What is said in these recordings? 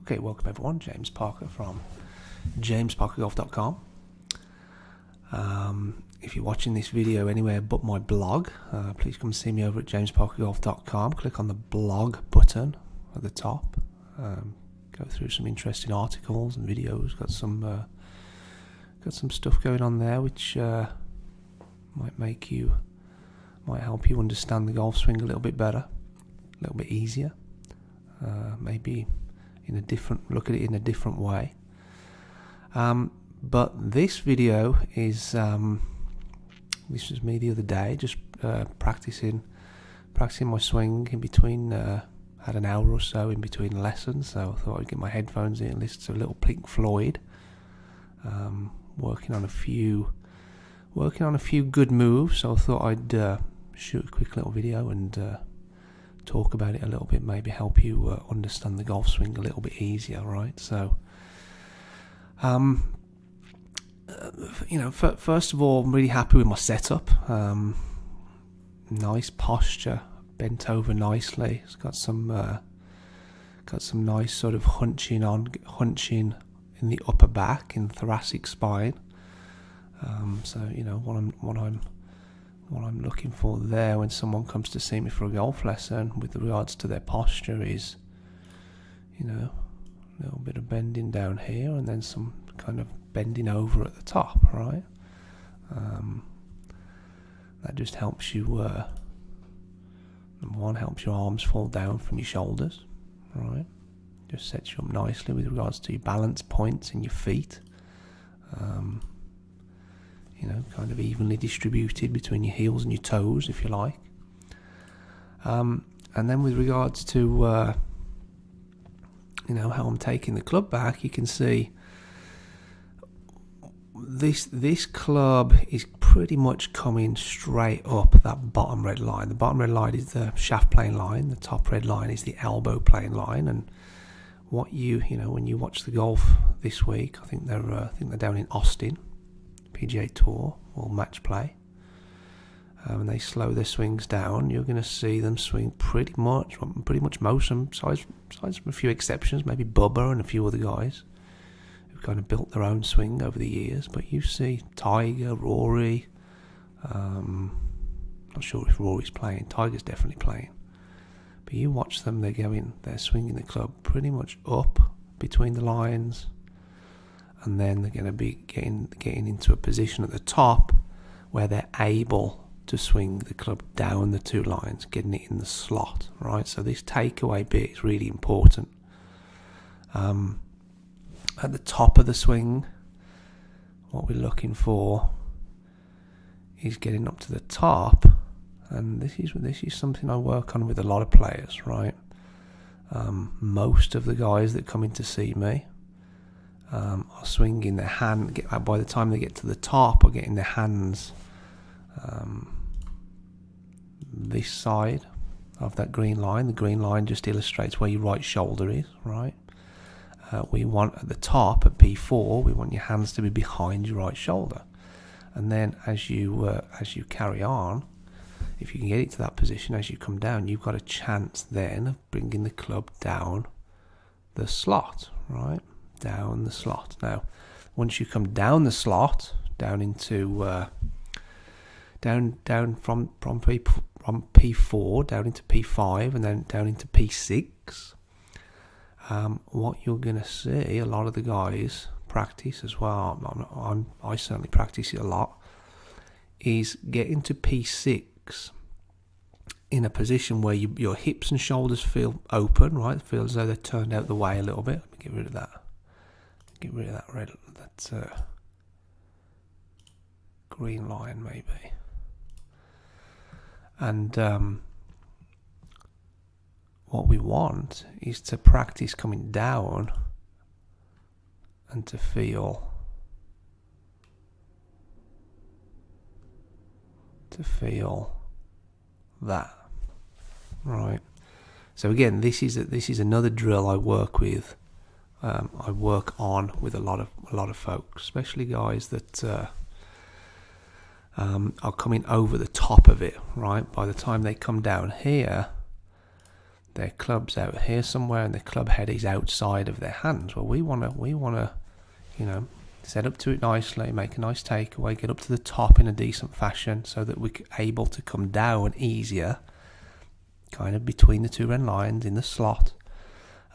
Okay, welcome everyone. James Parker from jamesparkergolf.com. If you're watching this video anywhere but my blog, please come see me over at jamesparkergolf.com. Click on the blog button at the top. Go through some interesting articles and videos. Got some stuff going on there which might help you understand the golf swing a little bit better, a little bit easier. Maybe look at it in a different way. But this video is this was me the other day, just practicing my swing in between. Had an hour or so in between lessons, so I thought I'd get my headphones in and listen to a little Pink Floyd. Working on a few good moves, so I thought I'd shoot a quick little video and talk about it a little bit, maybe help you understand the golf swing a little bit easier, right? So, first of all, I'm really happy with my setup. Nice posture, bent over nicely. It's got some nice sort of hunching in the upper back, in thoracic spine. So what I'm looking for there when someone comes to see me for a golf lesson with regards to their posture is, a little bit of bending down here and then some kind of bending over at the top, right? That just helps you, number one, helps your arms fall down from your shoulders, right? Just sets you up nicely with regards to your balance points in your feet. Kind of evenly distributed between your heels and your toes, if you like. And then with regards to, how I'm taking the club back, you can see this club is pretty much coming straight up that bottom red line. The bottom red line is the shaft plane line. The top red line is the elbow plane line. And what when you watch the golf this week, I think they're down in Austin, PGA Tour or match play, and they slow their swings down. You're going to see them swing pretty much most of them, besides from a few exceptions, maybe Bubba and a few other guys who've kind of built their own swing over the years. But you see Tiger, Rory, not sure if Rory's playing, Tiger's definitely playing, but you watch them, they're swinging the club pretty much up between the lines, and then they're going to be getting into a position at the top where they're able to swing the club down the two lines, getting it in the slot, right? So this takeaway bit is really important. At the top of the swing, what we're looking for is getting up to the top, and this is something I work on with a lot of players, right? Most of the guys that come in to see me are swinging their hand. By the time they get to the top, are getting their hands this side of that green line. The green line just illustrates where your right shoulder is, right? We want at the top at P4, we want your hands to be behind your right shoulder, and then as you carry on, if you can get it to that position, as you come down, you've got a chance then of bringing the club down the slot, right? Down the slot. Now, once you come down the slot, down into down from P4 down into P5 and then down into P6, what you're going to see, a lot of the guys practice as well. I certainly practice it a lot. Is getting to P6 in a position where your hips and shoulders feel open, right? Feel as though they're turned out the way a little bit. Let me get rid of that. Get rid of that red, that green line maybe. And what we want is to practice coming down and to feel that, right? So again, this is another drill I work with. I work on with a lot of folks, especially guys that are coming over the top of it, right? By the time they come down here, their club's out here somewhere and the club head is outside of their hands. Well, we wanna, set up to it nicely, make a nice takeaway, get up to the top in a decent fashion so that we're able to come down easier, kind of between the two red lines in the slot,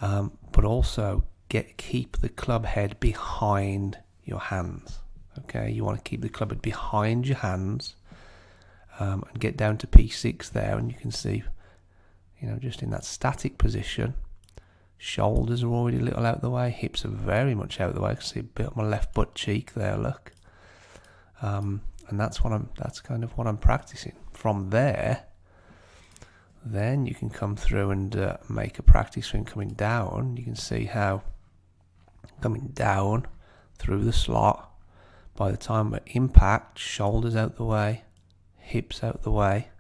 but also keep the club head behind your hands. Okay, you want to keep the club head behind your hands, and get down to P6 there, and you can see, just in that static position, shoulders are already a little out of the way, hips are very much out of the way. I can see a bit on my left butt cheek there, look. And that's kind of what I'm practicing. From there, then you can come through and make a practice swing coming down. You can see how coming down through the slot, by the time we impact, shoulders out the way, hips out the way.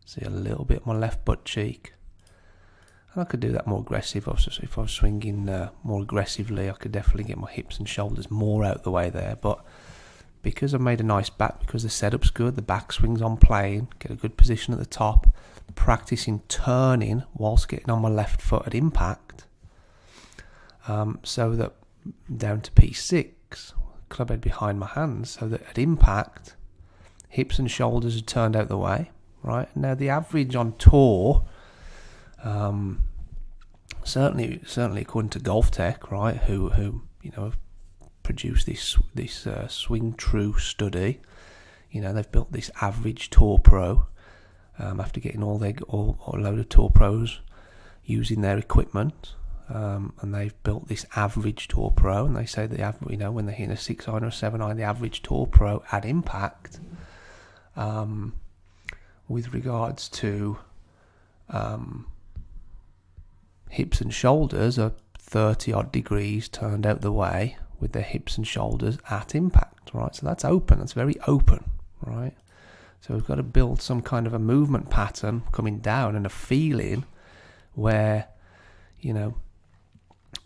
See a little bit on my left butt cheek. And I could do that more aggressive. If I was swinging more aggressively, I could definitely get my hips and shoulders more out the way there. But because I've made a nice back, because the setup's good, the backswing's on plane, get a good position at the top, practicing turning whilst getting on my left foot at impact, so that down to P6, club head behind my hands, so that at impact, hips and shoulders are turned out the way, right? Now the average on tour, certainly according to Golf Tech, right, who have produced this Swing True study, they've built this average Tour Pro, after getting a load of Tour Pros using their equipment, and they've built this average Tour Pro, and they say when they're hitting a 6-iron or a 7-iron, the average Tour Pro at impact, with regards to hips and shoulders, are 30 odd degrees turned out the way with their hips and shoulders at impact, right? So that's open, that's very open, right? So we've got to build some kind of a movement pattern coming down and a feeling where,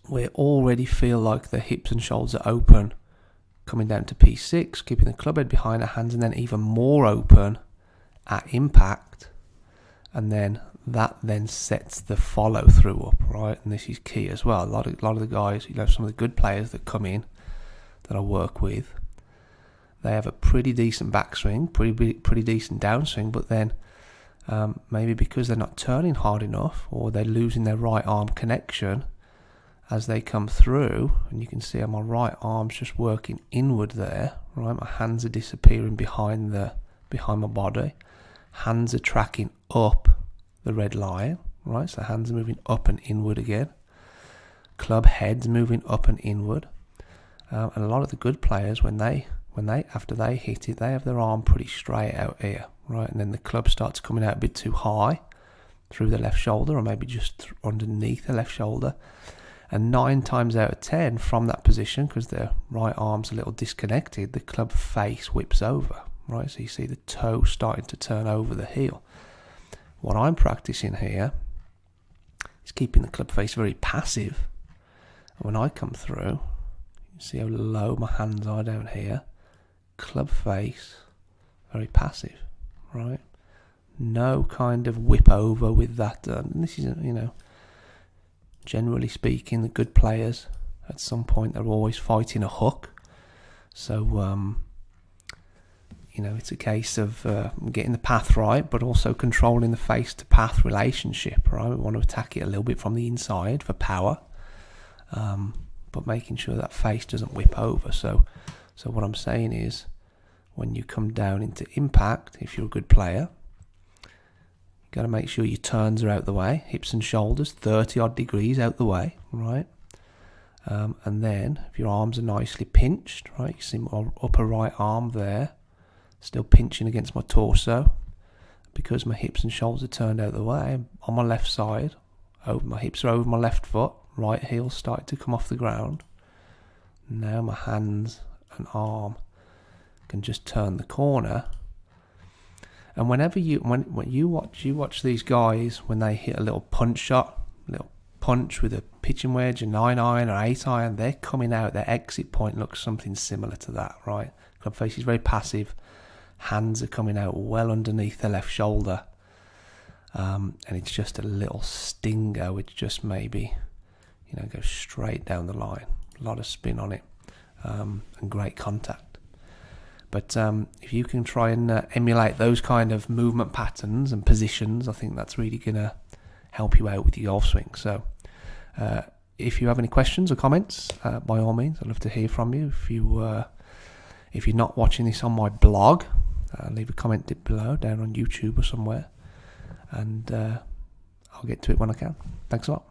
we already feel like the hips and shoulders are open coming down to P6, keeping the club head behind our hands, and then even more open at impact, and then that then sets the follow through up, right? And this is key as well. A lot of the guys, some of the good players that come in that I work with, they have a pretty decent backswing, pretty decent downswing, but then maybe because they're not turning hard enough, or they're losing their right arm connection as they come through, and you can see how my right arm's just working inward there, right? My hands are disappearing behind my body. Hands are tracking up the red line, right? So hands are moving up and inward again. Club heads moving up and inward. And a lot of the good players, when they after they hit it, they have their arm pretty straight out here, right? And then the club starts coming out a bit too high through the left shoulder, or maybe just underneath the left shoulder. And 9 times out of 10 from that position, because their right arm's a little disconnected, the club face whips over, right? So you see the toe starting to turn over the heel. What I'm practicing here is keeping the club face very passive. And when I come through, you see how low my hands are down here. Club face, very passive, right? No kind of whip over with that. And this is, generally speaking, the good players, at some point, they're always fighting a hook. So, it's a case of getting the path right, but also controlling the face to path relationship, right? We want to attack it a little bit from the inside for power, but making sure that face doesn't whip over. So what I'm saying is, when you come down into impact, if you're a good player, you've got to make sure your turns are out the way, hips and shoulders 30 odd degrees out the way, right? And then if your arms are nicely pinched, right, you see my upper right arm there still pinching against my torso, because my hips and shoulders are turned out the way. On my left side, my hips are over my left foot, right heel started to come off the ground. Now my hands and arm can just turn the corner. And whenever when you watch these guys, when they hit a little punch shot, a little punch with a pitching wedge, a 9-iron or 8-iron, they're coming out, their exit point looks something similar to that, right? Club face is very passive. Hands are coming out well underneath the left shoulder. and it's just a little stinger which just maybe, goes straight down the line. A lot of spin on it, and great contact. But if you can try and emulate those kind of movement patterns and positions, I think that's really going to help you out with your golf swing. So if you have any questions or comments, by all means, I'd love to hear from you. If you're not watching this on my blog, leave a comment below, down on YouTube or somewhere, and I'll get to it when I can. Thanks a lot.